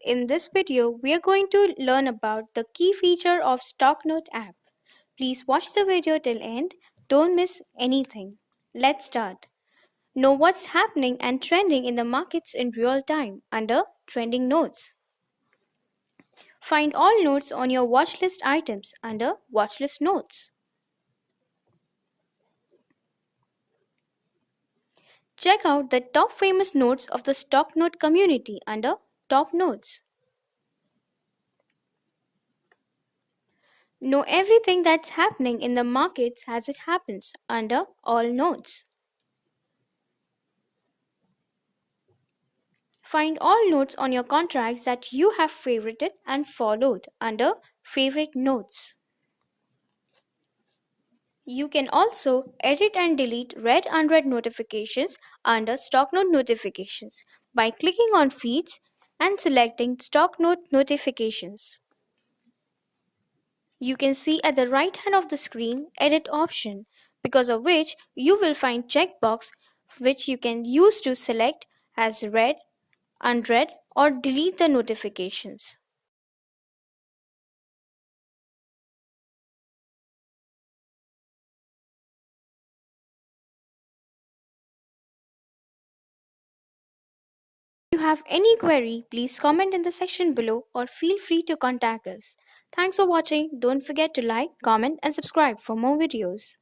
in this video we are going to learn about the key feature of StockNote app. Please watch the video till end. Don't miss anything. Let's start. Know what's happening and trending in the markets in real time under Trending Notes. Find all notes on your watchlist items under Watchlist Notes. Check out the top famous notes of the StockNote community under Top Notes. Know everything that's happening in the markets as it happens under All Notes. Find all notes on your contracts that you have favorited and followed under Favorite Notes. You can also edit and delete read unread notifications under StockNote Notifications by clicking on Feeds and selecting StockNote Notifications. You can see at the right hand of the screen Edit option, because of which you will find checkbox which you can use to select as read, unread, or delete the notifications. If you have any query, please comment in the section below or feel free to contact us. Thanks for watching. Don't forget to like, comment, and subscribe for more videos.